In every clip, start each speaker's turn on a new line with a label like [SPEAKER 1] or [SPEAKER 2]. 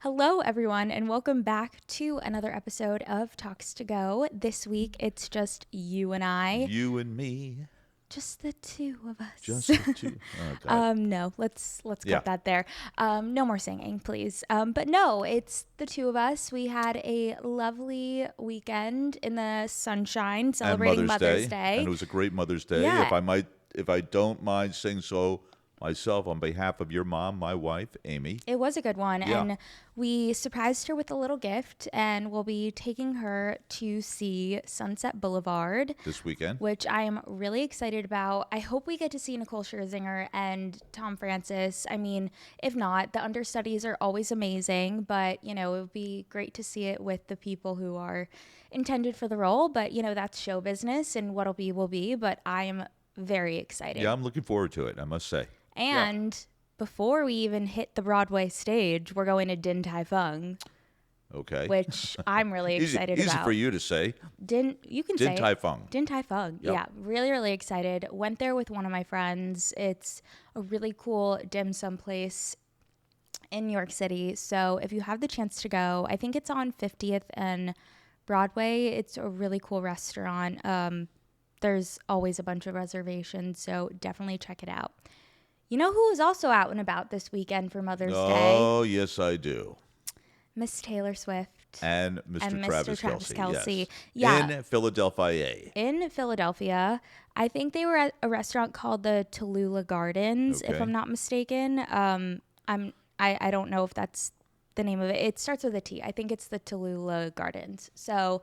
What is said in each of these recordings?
[SPEAKER 1] Hello, everyone, and welcome back to another episode of Talks to Go. This week, it's just you and I.
[SPEAKER 2] You and me.
[SPEAKER 1] Just the two of us.
[SPEAKER 2] Just the two. Oh, God.
[SPEAKER 1] No, let's
[SPEAKER 2] Yeah.
[SPEAKER 1] cut that there. No more singing, please. But no, it's the two of us. We had a lovely weekend in the sunshine, celebrating
[SPEAKER 2] And
[SPEAKER 1] Mother's Day.
[SPEAKER 2] And it was a great Mother's Day.
[SPEAKER 1] Yeah.
[SPEAKER 2] If I don't mind saying so myself, on behalf of your mom, my wife, Amy.
[SPEAKER 1] It was a good one.
[SPEAKER 2] Yeah.
[SPEAKER 1] And we surprised her with a little gift, and we'll be taking her to see Sunset Boulevard
[SPEAKER 2] This weekend.
[SPEAKER 1] which I am really excited about. I hope we get to see Nicole Scherzinger and Tom Francis. I mean, if not, the understudies are always amazing, but, it would be great to see it with the people who are intended for the role. But, that's show business, and what'll be will be. But I am very excited.
[SPEAKER 2] Yeah, I'm looking forward to it, I must say.
[SPEAKER 1] And before we even hit the Broadway stage, we're going to Din Tai Fung.
[SPEAKER 2] Okay.
[SPEAKER 1] Which I'm really excited about.
[SPEAKER 2] Easy for you to say.
[SPEAKER 1] You can say
[SPEAKER 2] Din Tai Fung.
[SPEAKER 1] Din Tai Fung.
[SPEAKER 2] Yep.
[SPEAKER 1] Yeah, really, really excited. Went there with one of my friends. It's a really cool dim sum place in New York City. So if you have the chance to go, I think it's on 50th and Broadway. It's a really cool restaurant. There's always a bunch of reservations, so definitely check it out. You know who was also out and about this weekend for Mother's Day?
[SPEAKER 2] Oh, yes, I do.
[SPEAKER 1] Miss Taylor Swift.
[SPEAKER 2] And Mr. Travis
[SPEAKER 1] Kelce.
[SPEAKER 2] Yes.
[SPEAKER 1] Yeah.
[SPEAKER 2] In Philadelphia.
[SPEAKER 1] In Philadelphia. I think they were at a restaurant called the Tallulah Gardens, if
[SPEAKER 2] Okay.
[SPEAKER 1] I'm not mistaken. I don't know if that's the name of it. It starts with a T. I think it's the Tallulah Gardens. So,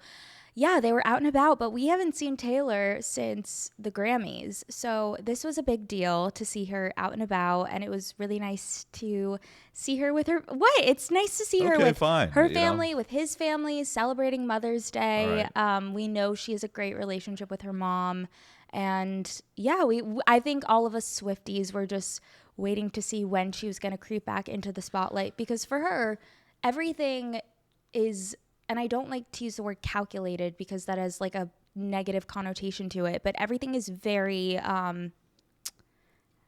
[SPEAKER 1] yeah, they were out and about, but we haven't seen Taylor since the Grammys. So this was a big deal to see her out and about, and it was really nice to see her with her. What? It's nice to see her with
[SPEAKER 2] fine.
[SPEAKER 1] her family, with his family, celebrating Mother's Day.
[SPEAKER 2] All
[SPEAKER 1] We know she has a great relationship with her mom. And yeah, I think all of us Swifties were just waiting to see when she was going to creep back into the spotlight, because for her, everything is, and I don't like to use the word calculated because that has like a negative connotation to it, but everything is very,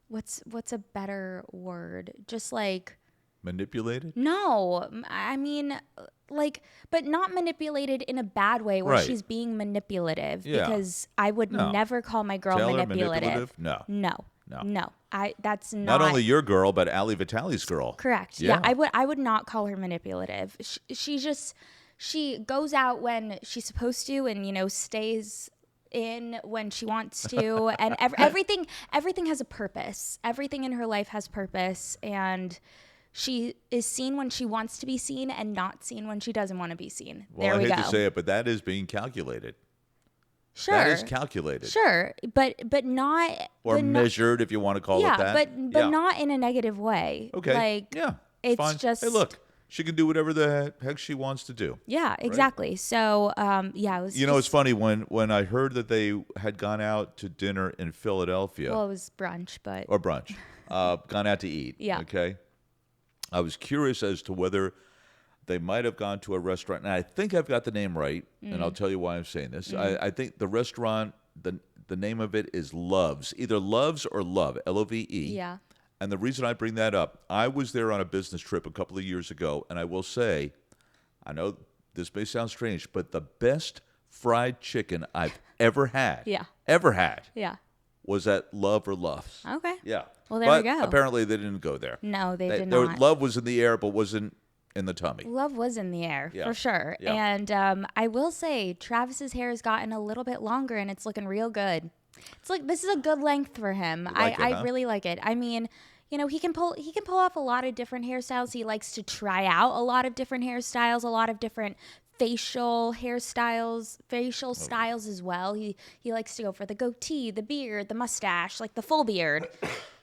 [SPEAKER 1] what's a better word? Just like,
[SPEAKER 2] Manipulated?
[SPEAKER 1] no, I mean, like, but not manipulated in a bad way where
[SPEAKER 2] Right.
[SPEAKER 1] she's being manipulative,
[SPEAKER 2] Yeah.
[SPEAKER 1] because I would
[SPEAKER 2] No.
[SPEAKER 1] never call my girl
[SPEAKER 2] Taylor
[SPEAKER 1] manipulative.
[SPEAKER 2] No.
[SPEAKER 1] No. That's
[SPEAKER 2] Not only your girl, but Ali Vitali's girl.
[SPEAKER 1] correct. Yeah, I would not call her manipulative. She goes out when she's supposed to, and stays in when she wants to, and everything has a purpose. Everything in her life has purpose, and she is seen when she wants to be seen and not seen when she doesn't want to be seen.
[SPEAKER 2] Well,
[SPEAKER 1] there we go.
[SPEAKER 2] I hate to say it, but that is being calculated.
[SPEAKER 1] Sure.
[SPEAKER 2] That is calculated.
[SPEAKER 1] Sure, but not
[SPEAKER 2] Or
[SPEAKER 1] but
[SPEAKER 2] measured, if you want to call
[SPEAKER 1] yeah,
[SPEAKER 2] it that.
[SPEAKER 1] but not in a negative way.
[SPEAKER 2] Okay.
[SPEAKER 1] Like,
[SPEAKER 2] yeah.
[SPEAKER 1] it's
[SPEAKER 2] fine.
[SPEAKER 1] just,
[SPEAKER 2] Hey, look, she can do whatever the heck she wants to do.
[SPEAKER 1] yeah, exactly. So, it was.
[SPEAKER 2] It's funny when I heard that they had gone out to dinner in Philadelphia
[SPEAKER 1] Well, it was brunch, but
[SPEAKER 2] or brunch, gone out to eat.
[SPEAKER 1] Yeah.
[SPEAKER 2] Okay. I was curious as to whether they might have gone to a restaurant, and I think I've got the name right, and I'll tell you why I'm saying this. I think the restaurant, the name of it is Loves, either Loves or Love, Love.
[SPEAKER 1] yeah.
[SPEAKER 2] And the reason I bring that up, I was there on a business trip a couple of years ago, and I will say, I know this may sound strange, but the best fried chicken I've ever had,
[SPEAKER 1] Yeah.
[SPEAKER 2] was at Love or Loves.
[SPEAKER 1] Okay.
[SPEAKER 2] Yeah.
[SPEAKER 1] Well, there
[SPEAKER 2] but
[SPEAKER 1] we go.
[SPEAKER 2] apparently they didn't go there.
[SPEAKER 1] No, they did
[SPEAKER 2] their
[SPEAKER 1] not.
[SPEAKER 2] Love was in the air, but wasn't in the tummy.
[SPEAKER 1] Love was in the air,
[SPEAKER 2] Yeah.
[SPEAKER 1] for sure.
[SPEAKER 2] Yeah.
[SPEAKER 1] And I will say, Travis's hair has gotten a little bit longer, and it's looking real good. It's like, this is a good length for him.
[SPEAKER 2] like it,
[SPEAKER 1] I
[SPEAKER 2] huh?
[SPEAKER 1] really like it. I mean, he can pull off a lot of different hairstyles. He likes to try out a lot of different hairstyles, a lot of different facial hairstyles, facial styles as well. He likes to go for the goatee, the beard, the mustache, like the full beard.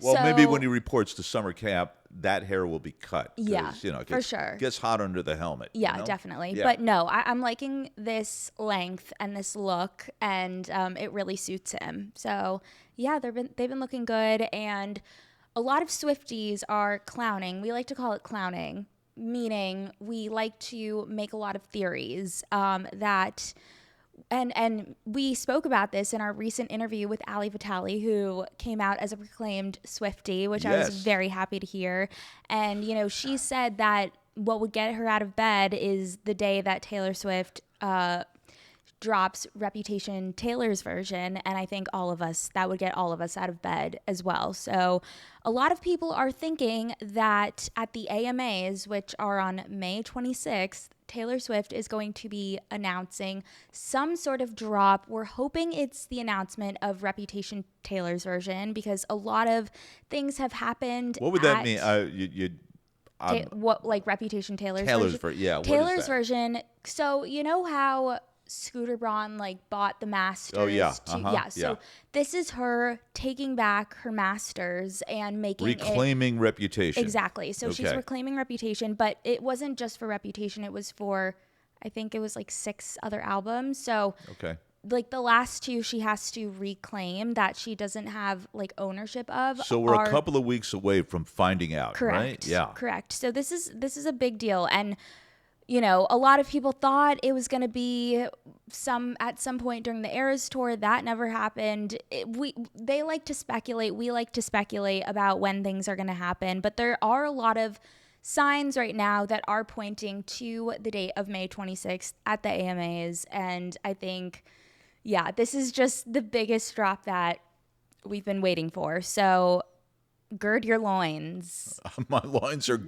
[SPEAKER 2] Well,
[SPEAKER 1] So-
[SPEAKER 2] maybe when he reports to summer camp, that hair will be cut. 'Cause,
[SPEAKER 1] Yeah,
[SPEAKER 2] it
[SPEAKER 1] for sure.
[SPEAKER 2] Gets hot under the helmet.
[SPEAKER 1] Yeah, definitely.
[SPEAKER 2] Yeah.
[SPEAKER 1] But no, I'm liking this length and this look, and it really suits him. So yeah, they've been looking good, and a lot of Swifties are clowning. We like to call it clowning, meaning we like to make a lot of theories that. And we spoke about this in our recent interview with Ali Vitali, who came out as a proclaimed Swiftie, which I was
[SPEAKER 2] Yes.
[SPEAKER 1] very happy to hear. And, she said that what would get her out of bed is the day that Taylor Swift drops Reputation Taylor's version, and I think that would get all of us out of bed as well. So a lot of people are thinking that at the AMAs, which are on May 26th, Taylor Swift is going to be announcing some sort of drop. We're hoping it's the announcement of Reputation Taylor's version, because a lot of things have happened.
[SPEAKER 2] What would that mean?
[SPEAKER 1] What, like Reputation Taylor's version?
[SPEAKER 2] Yeah. What is
[SPEAKER 1] Taylor's
[SPEAKER 2] that?
[SPEAKER 1] version. So you know how Scooter Braun like bought the masters?
[SPEAKER 2] Oh yeah.
[SPEAKER 1] So this is her taking back her masters and making
[SPEAKER 2] reclaiming Reputation.
[SPEAKER 1] Exactly. So she's reclaiming Reputation, but it wasn't just for Reputation. It was for, I think it was like 6 other albums. So like the last 2 she has to reclaim that she doesn't have like ownership of.
[SPEAKER 2] So we're a couple of weeks away from finding out,
[SPEAKER 1] correct,
[SPEAKER 2] right? Yeah.
[SPEAKER 1] Correct. So this is a big deal. And you know, a lot of people thought it was going to be at some point during the Eras tour. That never happened. They like to speculate. We like to speculate about when things are going to happen. But there are a lot of signs right now that are pointing to the date of May 26th at the AMAs. And I think, this is just the biggest drop that we've been waiting for. So gird your loins.
[SPEAKER 2] My loins are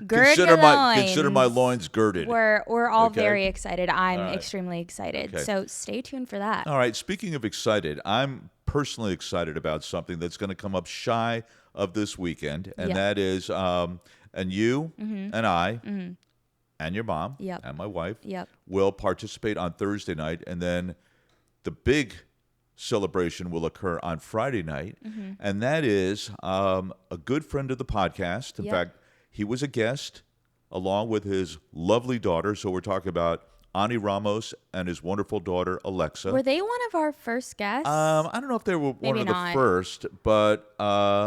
[SPEAKER 1] consider
[SPEAKER 2] my loins girded.
[SPEAKER 1] We're all very excited. I'm extremely excited. So stay tuned for that.
[SPEAKER 2] All right. Speaking of excited, I'm personally excited about something that's going to come up shy of this weekend, and that is, and you and I and your mom and my wife will participate on Thursday night, and then the big celebration will occur on Friday night, and that is a good friend of the podcast. In fact, he was a guest along with his lovely daughter. So we're talking about Ani Ramos and his wonderful daughter Alexa.
[SPEAKER 1] Were they one of our first guests?
[SPEAKER 2] I don't know if they were one of the first, but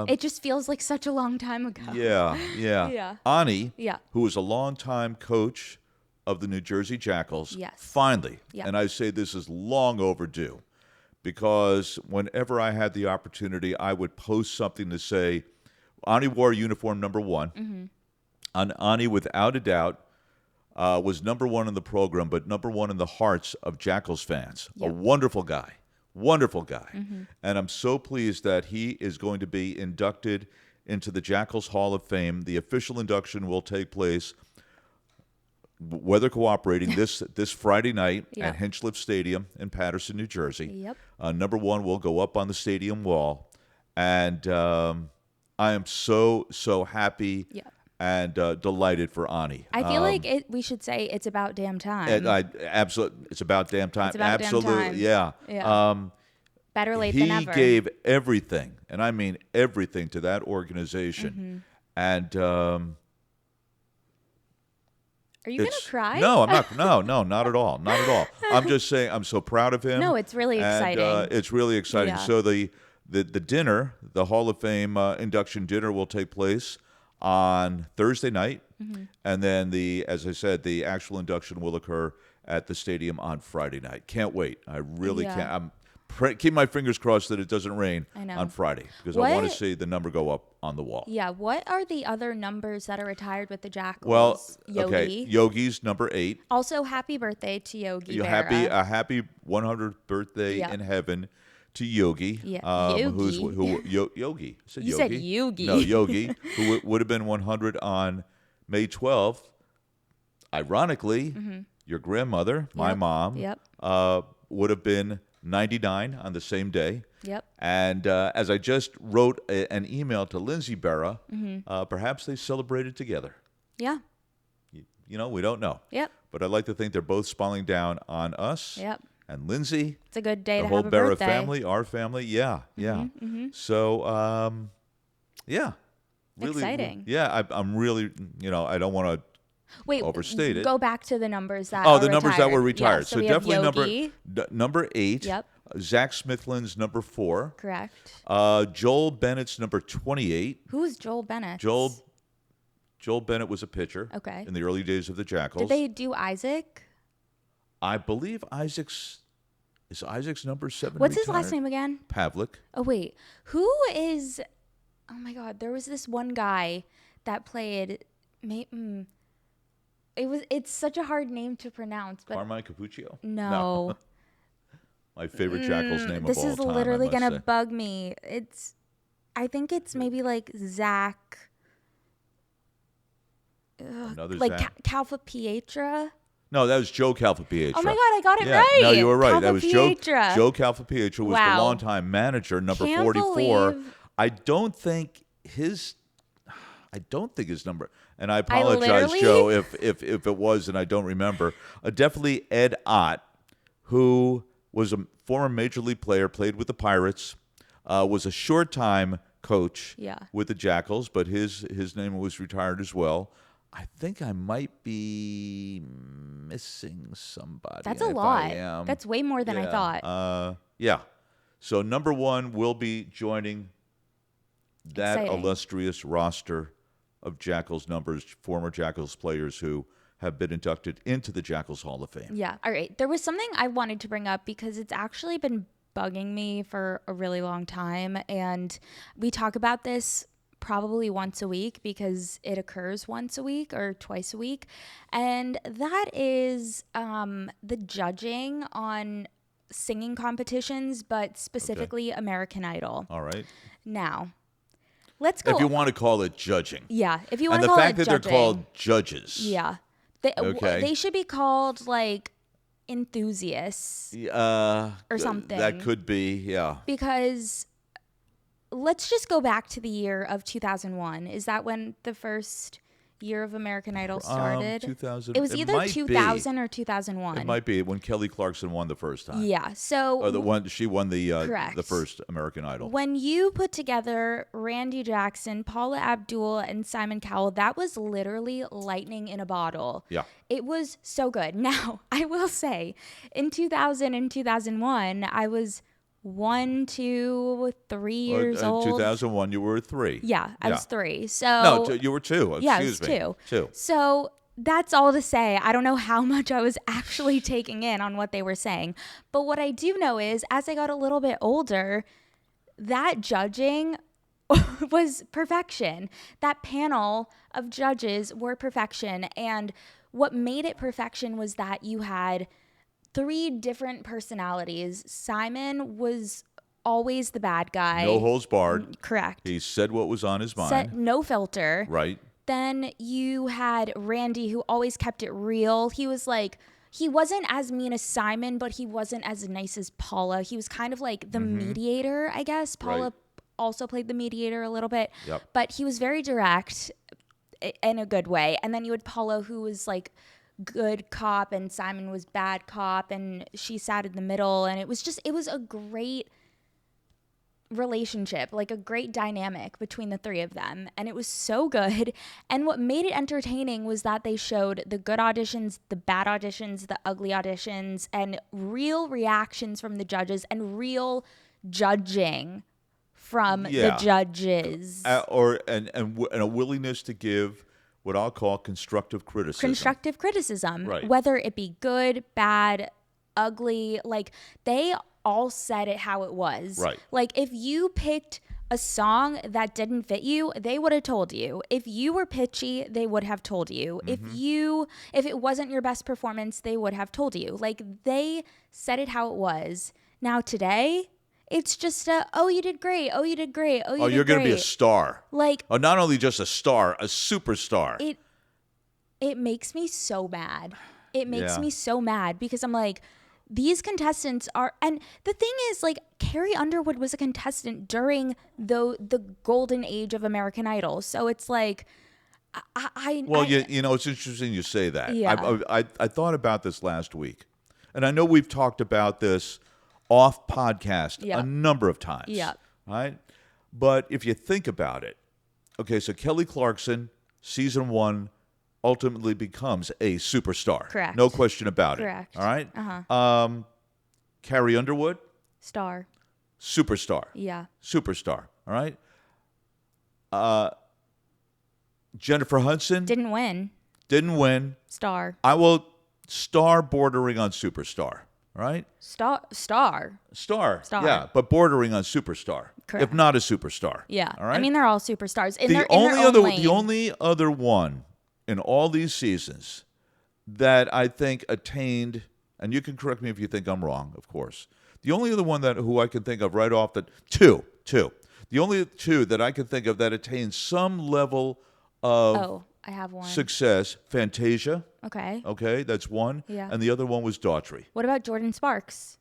[SPEAKER 1] it just feels like such a long time ago.
[SPEAKER 2] Yeah. Ani, who was a longtime coach of the New Jersey Jackals, finally, and I say this is long overdue, because whenever I had the opportunity, I would post something to say, Ani wore uniform number 1. And Ani, without a doubt, was number 1 in the program, but number 1 in the hearts of Jackals fans. A wonderful guy. And I'm so pleased that he is going to be inducted into the Jackals Hall of Fame. The official induction will take place, weather cooperating, this Friday night at Hinchliffe Stadium in Paterson, New Jersey. Number 1 will go up on the stadium wall, and I am so happy and delighted for Ani.
[SPEAKER 1] I feel like we should say it's about damn time.
[SPEAKER 2] Absolutely, it's about damn time.
[SPEAKER 1] It's about
[SPEAKER 2] absolutely,
[SPEAKER 1] damn time.
[SPEAKER 2] yeah.
[SPEAKER 1] Better late than ever.
[SPEAKER 2] He gave everything, and I mean everything, to that organization, and.
[SPEAKER 1] Are you going to cry?
[SPEAKER 2] No, I'm not. No, not at all. Not at all. I'm just saying I'm so proud of him.
[SPEAKER 1] No, it's really exciting.
[SPEAKER 2] It's really exciting. So the dinner, the Hall of Fame induction dinner, will take place on Thursday night, and then as I said, the actual induction will occur at the stadium on Friday night. Can't wait. I really can't. I'm keep my fingers crossed that it doesn't rain on Friday, because I want to see the number go up on the wall.
[SPEAKER 1] Yeah. What are the other numbers that are retired with the Jackals?
[SPEAKER 2] Well, Yogi's number 8.
[SPEAKER 1] Also, happy birthday to Yogi
[SPEAKER 2] Berra. A happy 100th birthday in heaven to Yogi. Yogi. I said
[SPEAKER 1] you
[SPEAKER 2] Yogi.
[SPEAKER 1] said Yogi.
[SPEAKER 2] No, Yogi, who would have been 100 on May 12th. Ironically, your grandmother, my mom, would have been 99 on the same day. And as I just wrote an email to Lindsay Berra, perhaps they celebrated together.
[SPEAKER 1] Yeah.
[SPEAKER 2] You know, we don't know. But I'd like to think they're both smiling down on us. And Lindsay.
[SPEAKER 1] It's a good day to
[SPEAKER 2] have a birthday. The whole Berra family, our family. Yeah. So, really,
[SPEAKER 1] exciting.
[SPEAKER 2] I'm really, I don't want to overstate it.
[SPEAKER 1] Go back to the numbers that
[SPEAKER 2] the numbers that were retired. So definitely
[SPEAKER 1] number
[SPEAKER 2] 8. Zach Smithlin's number 4.
[SPEAKER 1] Correct.
[SPEAKER 2] Joel Bennett's number 28.
[SPEAKER 1] Who's Joel Bennett?
[SPEAKER 2] Joel Bennett was a pitcher. In the early days of the Jackals.
[SPEAKER 1] Did they do Isaac?
[SPEAKER 2] I believe Isaac's number 7.
[SPEAKER 1] What's his last name again?
[SPEAKER 2] Pavlik.
[SPEAKER 1] Oh wait, who is? Oh my God, there was this one guy that played. It's such a hard name to pronounce, but
[SPEAKER 2] Carmine Cappuccio? No.
[SPEAKER 1] no.
[SPEAKER 2] My favorite Jackals name of
[SPEAKER 1] This
[SPEAKER 2] all
[SPEAKER 1] is
[SPEAKER 2] time, I
[SPEAKER 1] literally
[SPEAKER 2] must
[SPEAKER 1] gonna
[SPEAKER 2] say.
[SPEAKER 1] bug me. I think it's maybe like Zach,
[SPEAKER 2] Another
[SPEAKER 1] like
[SPEAKER 2] Zach.
[SPEAKER 1] Calfa Pietra.
[SPEAKER 2] No, that was Joe
[SPEAKER 1] Oh my
[SPEAKER 2] Calfapietro.
[SPEAKER 1] God, I got it
[SPEAKER 2] Yeah, no, you
[SPEAKER 1] right.
[SPEAKER 2] were right. That
[SPEAKER 1] Calfa
[SPEAKER 2] was
[SPEAKER 1] Pietra.
[SPEAKER 2] Joe Calfapietro was the
[SPEAKER 1] Wow.
[SPEAKER 2] longtime manager, number
[SPEAKER 1] Can't
[SPEAKER 2] 44.
[SPEAKER 1] believe
[SPEAKER 2] I don't think his number, and I
[SPEAKER 1] I
[SPEAKER 2] apologize,
[SPEAKER 1] literally
[SPEAKER 2] Joe, if it was, and I don't remember. Definitely Ed Ott, who was a former major league player, played with the Pirates, was a short time coach
[SPEAKER 1] Yeah.
[SPEAKER 2] with the Jackals, but his name was retired as well. I think I might be missing somebody.
[SPEAKER 1] That's
[SPEAKER 2] And
[SPEAKER 1] a
[SPEAKER 2] if I
[SPEAKER 1] lot.
[SPEAKER 2] am,
[SPEAKER 1] That's way more than I
[SPEAKER 2] yeah,
[SPEAKER 1] thought.
[SPEAKER 2] yeah. So number one will be joining that
[SPEAKER 1] Exciting.
[SPEAKER 2] illustrious roster of Jackals numbers, former Jackals players who have been inducted into the Jackals Hall of Fame.
[SPEAKER 1] Yeah. All right. There was something I wanted to bring up because it's actually been bugging me for a really long time. And we talk about this probably once a week because it occurs once a week or twice a week. And that is the judging on singing competitions, but specifically American Idol.
[SPEAKER 2] All right.
[SPEAKER 1] Now, let's go.
[SPEAKER 2] If you want to call it judging.
[SPEAKER 1] Yeah. If you want
[SPEAKER 2] And
[SPEAKER 1] to
[SPEAKER 2] the
[SPEAKER 1] call
[SPEAKER 2] fact
[SPEAKER 1] it
[SPEAKER 2] that they're
[SPEAKER 1] judging.
[SPEAKER 2] called judges.
[SPEAKER 1] Yeah.
[SPEAKER 2] Okay.
[SPEAKER 1] They should be called like enthusiasts or something.
[SPEAKER 2] That could be, yeah.
[SPEAKER 1] Because let's just go back to the year of 2001. Is that when the first year of American Idol started?
[SPEAKER 2] 2000.
[SPEAKER 1] It was
[SPEAKER 2] It
[SPEAKER 1] either
[SPEAKER 2] might
[SPEAKER 1] 2000 or 2001.
[SPEAKER 2] It might be when Kelly Clarkson won the first time.
[SPEAKER 1] Yeah. So
[SPEAKER 2] Or the one she won the
[SPEAKER 1] Correct.
[SPEAKER 2] first American Idol.
[SPEAKER 1] when you put together Randy Jackson, Paula Abdul, and Simon Cowell, that was literally lightning in a bottle.
[SPEAKER 2] Yeah.
[SPEAKER 1] It was so good. Now, I will say, in 2000 and 2001, I was 1, 2, 3 years
[SPEAKER 2] In
[SPEAKER 1] old.
[SPEAKER 2] 2001, you were 3.
[SPEAKER 1] Yeah, I was 3. So
[SPEAKER 2] No, you were 2.
[SPEAKER 1] yeah,
[SPEAKER 2] Excuse
[SPEAKER 1] I
[SPEAKER 2] me.
[SPEAKER 1] was
[SPEAKER 2] 2.
[SPEAKER 1] 2. So that's all to say. I don't know how much I was actually taking in on what they were saying. But what I do know is, as I got a little bit older, that judging was perfection. That panel of judges were perfection. And what made it perfection was that you had 3 different personalities. Simon was always the bad guy.
[SPEAKER 2] No holds barred.
[SPEAKER 1] Correct.
[SPEAKER 2] He said what was on his mind.
[SPEAKER 1] Set no filter.
[SPEAKER 2] Right.
[SPEAKER 1] Then you had Randy, who always kept it real. He was like, he wasn't as mean as Simon, but he wasn't as nice as Paula. He was kind of like the mediator, I guess. Paula
[SPEAKER 2] Right.
[SPEAKER 1] also played the mediator a little bit.
[SPEAKER 2] Yep.
[SPEAKER 1] But he was very direct in a good way. And then you had Paula, who was like good cop, and Simon was bad cop, and she sat in the middle. And it was a great relationship, like a great dynamic between the 3 of them, and it was so good. And what made it entertaining was that they showed the good auditions, the bad auditions, the ugly auditions, and real reactions from the judges and real judging from the judges.
[SPEAKER 2] And a willingness to give what I'll call constructive criticism.
[SPEAKER 1] Constructive criticism,
[SPEAKER 2] Right.
[SPEAKER 1] whether it be good, bad, ugly, like they all said it how it was.
[SPEAKER 2] Right.
[SPEAKER 1] Like if you picked a song that didn't fit you, they would have told you. If you were pitchy, they would have told you. If it wasn't your best performance, they would have told you. Like they said it how it was. Now today, it's just oh, you did great. Oh, you did great. Oh,
[SPEAKER 2] you're going to be a star.
[SPEAKER 1] Like
[SPEAKER 2] not only just a star, a superstar.
[SPEAKER 1] it makes me so mad. It makes
[SPEAKER 2] Yeah.
[SPEAKER 1] me so mad because I'm like, these contestants are, and the thing is, like, Carrie Underwood was a contestant during the golden age of American Idol. So it's like,
[SPEAKER 2] It's interesting you say that.
[SPEAKER 1] Yeah.
[SPEAKER 2] I thought about this last week, and I know we've talked about this off podcast
[SPEAKER 1] Yeah.
[SPEAKER 2] a number of times.
[SPEAKER 1] Yeah.
[SPEAKER 2] Right? But if you think about it, okay, so Kelly Clarkson, season 1, ultimately becomes a superstar.
[SPEAKER 1] Correct.
[SPEAKER 2] No question about
[SPEAKER 1] Correct.
[SPEAKER 2] it. All right? Carrie Underwood,
[SPEAKER 1] star.
[SPEAKER 2] superstar.
[SPEAKER 1] Yeah.
[SPEAKER 2] Superstar. All right? Jennifer Hudson
[SPEAKER 1] Didn't win.
[SPEAKER 2] didn't win.
[SPEAKER 1] Star.
[SPEAKER 2] I will star bordering on superstar. All right?
[SPEAKER 1] Star.
[SPEAKER 2] Star.
[SPEAKER 1] Star.
[SPEAKER 2] Yeah, but bordering on superstar.
[SPEAKER 1] Correct.
[SPEAKER 2] If not a superstar.
[SPEAKER 1] Yeah.
[SPEAKER 2] All right?
[SPEAKER 1] I mean, they're all superstars. In
[SPEAKER 2] the
[SPEAKER 1] their
[SPEAKER 2] only
[SPEAKER 1] own lane.
[SPEAKER 2] the only other one in all these seasons that I think attained, and you can correct me if you think I'm wrong, of course. The only other one who I can think of right off the two. The only two that I can think of that attained some level of
[SPEAKER 1] Oh, I have one.
[SPEAKER 2] success, Fantasia.
[SPEAKER 1] Okay.
[SPEAKER 2] Okay, that's one.
[SPEAKER 1] Yeah.
[SPEAKER 2] And the other one was Daughtry.
[SPEAKER 1] What about Jordan Sparks?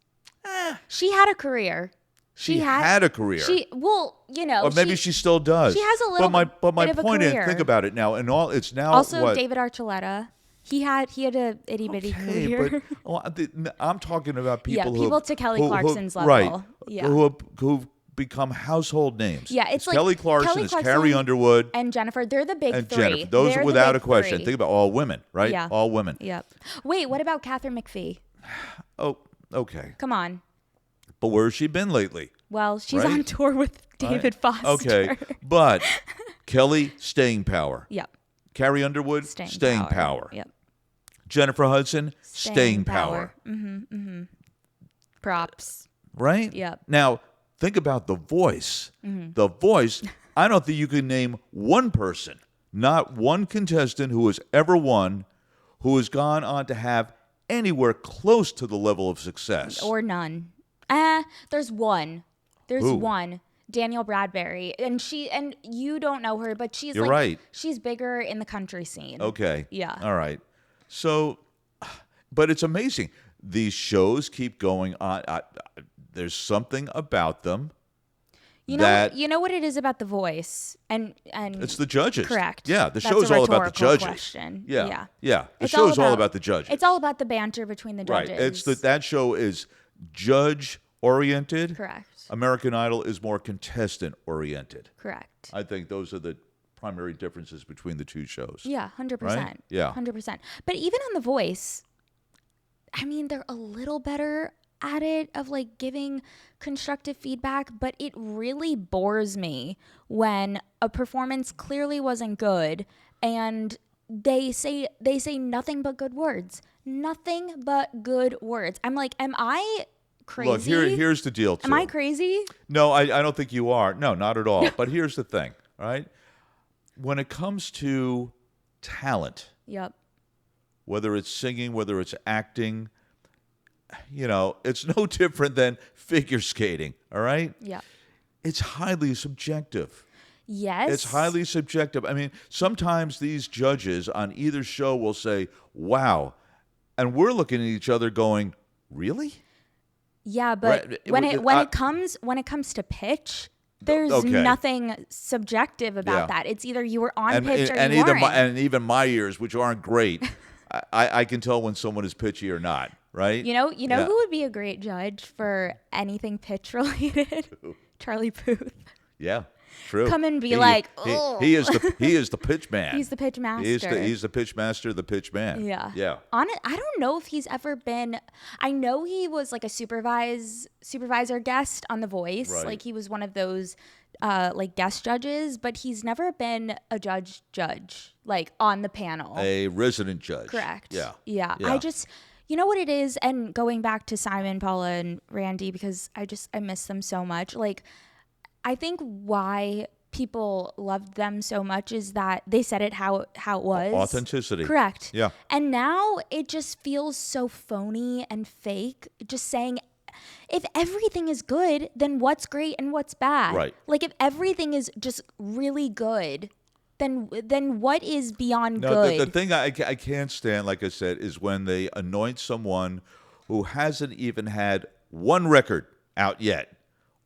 [SPEAKER 1] She had a career.
[SPEAKER 2] She had a career.
[SPEAKER 1] Or
[SPEAKER 2] maybe she still does.
[SPEAKER 1] She has a little
[SPEAKER 2] but my
[SPEAKER 1] bit of a
[SPEAKER 2] point is,
[SPEAKER 1] career.
[SPEAKER 2] think about it now. And it's now
[SPEAKER 1] Also,
[SPEAKER 2] what?
[SPEAKER 1] David Archuleta. He had a itty bitty
[SPEAKER 2] Okay,
[SPEAKER 1] career.
[SPEAKER 2] but I'm talking about people who
[SPEAKER 1] people to Kelly Clarkson's level.
[SPEAKER 2] Right.
[SPEAKER 1] Yeah.
[SPEAKER 2] Who've become household names.
[SPEAKER 1] Yeah, it's like
[SPEAKER 2] Kelly Clarkson, it's Carrie Underwood,
[SPEAKER 1] and Jennifer. They're the big
[SPEAKER 2] and
[SPEAKER 1] three.
[SPEAKER 2] Jennifer. Those
[SPEAKER 1] They're
[SPEAKER 2] are
[SPEAKER 1] the
[SPEAKER 2] without
[SPEAKER 1] big
[SPEAKER 2] a question.
[SPEAKER 1] three.
[SPEAKER 2] Think about all women, right?
[SPEAKER 1] Yeah.
[SPEAKER 2] All women.
[SPEAKER 1] Yep. Wait, what about Catherine McPhee?
[SPEAKER 2] Oh, okay.
[SPEAKER 1] Come on.
[SPEAKER 2] But where has she been lately?
[SPEAKER 1] Well, she's
[SPEAKER 2] Right?
[SPEAKER 1] on tour with David Foster.
[SPEAKER 2] Okay, but Kelly, staying power.
[SPEAKER 1] Yep.
[SPEAKER 2] Carrie Underwood, staying power.
[SPEAKER 1] Yep.
[SPEAKER 2] Jennifer Hudson, staying power.
[SPEAKER 1] Props.
[SPEAKER 2] Right?
[SPEAKER 1] Yep.
[SPEAKER 2] Now, think about The Voice. The Voice, I don't think you can name one person, not one contestant who has ever won, who has gone on to have anywhere close to the level of success.
[SPEAKER 1] Or none. There's one. There's
[SPEAKER 2] Who?
[SPEAKER 1] one. Danielle Bradbury. And you don't know her, but she's
[SPEAKER 2] You're right.
[SPEAKER 1] She's bigger in the country scene.
[SPEAKER 2] Okay.
[SPEAKER 1] Yeah.
[SPEAKER 2] All right. So, but it's amazing. These shows keep going on. There's something about them.
[SPEAKER 1] You know what it is about The Voice, and
[SPEAKER 2] it's the judges.
[SPEAKER 1] Correct.
[SPEAKER 2] Yeah, the
[SPEAKER 1] That's
[SPEAKER 2] show's
[SPEAKER 1] a
[SPEAKER 2] all about the
[SPEAKER 1] rhetorical
[SPEAKER 2] judges.
[SPEAKER 1] question.
[SPEAKER 2] Yeah. The
[SPEAKER 1] It's
[SPEAKER 2] show's all about the judges.
[SPEAKER 1] It's all about the banter between the
[SPEAKER 2] Right.
[SPEAKER 1] judges.
[SPEAKER 2] It's that show is judge oriented.
[SPEAKER 1] Correct.
[SPEAKER 2] American Idol is more contestant oriented.
[SPEAKER 1] Correct.
[SPEAKER 2] I think those are the primary differences between the two shows.
[SPEAKER 1] Yeah, 100%.
[SPEAKER 2] Right? Yeah.
[SPEAKER 1] 100%. But even on The Voice, I mean, they're a little better at it of like giving constructive feedback, but it really bores me when a performance clearly wasn't good and they say nothing but good words. Nothing but good words. I'm like, am I crazy?
[SPEAKER 2] Look, here's the deal, too.
[SPEAKER 1] Am I crazy?
[SPEAKER 2] No, I don't think you are. No, not at all. But here's the thing, all right? When it comes to talent,
[SPEAKER 1] Yep.
[SPEAKER 2] whether it's singing, whether it's acting, it's no different than figure skating, all right?
[SPEAKER 1] Yeah.
[SPEAKER 2] It's highly subjective.
[SPEAKER 1] Yes.
[SPEAKER 2] It's highly subjective. I mean, sometimes these judges on either show will say, wow. And we're looking at each other going, really?
[SPEAKER 1] Yeah, but
[SPEAKER 2] Right.
[SPEAKER 1] when it comes to pitch, there's
[SPEAKER 2] Okay.
[SPEAKER 1] nothing subjective about
[SPEAKER 2] Yeah.
[SPEAKER 1] that. It's either you were on pitch or
[SPEAKER 2] and
[SPEAKER 1] you
[SPEAKER 2] either
[SPEAKER 1] weren't.
[SPEAKER 2] and even my ears, which aren't great, I can tell when someone is pitchy or not, right?
[SPEAKER 1] You know
[SPEAKER 2] Yeah.
[SPEAKER 1] who would be a great judge for anything pitch related? Charlie Puth.
[SPEAKER 2] Yeah, true.
[SPEAKER 1] Come and be like, "Ugh."
[SPEAKER 2] he is the pitch man.
[SPEAKER 1] He's the pitch master.
[SPEAKER 2] He's the pitch master, the pitch man.
[SPEAKER 1] Yeah.
[SPEAKER 2] Yeah.
[SPEAKER 1] I don't know if he's ever been. I know he was like a supervisor guest on The Voice.
[SPEAKER 2] Right.
[SPEAKER 1] Like he was one of those like guest judges, but he's never been a judge like on the panel.
[SPEAKER 2] A resident judge.
[SPEAKER 1] Correct.
[SPEAKER 2] Yeah.
[SPEAKER 1] Yeah.
[SPEAKER 2] Yeah.
[SPEAKER 1] I just, you know what it is, and going back to Simon, Paula, and Randy, because I miss them so much. Like, I think why people loved them so much is that they said it how it was.
[SPEAKER 2] Authenticity.
[SPEAKER 1] Correct.
[SPEAKER 2] Yeah.
[SPEAKER 1] And now it just feels so phony and fake. Just saying, if everything is good, then what's great and what's bad?
[SPEAKER 2] Right.
[SPEAKER 1] Like if everything is just really good, then what is beyond
[SPEAKER 2] No,
[SPEAKER 1] good?
[SPEAKER 2] the thing I can't stand, like I said, is when they anoint someone who hasn't even had one record out yet.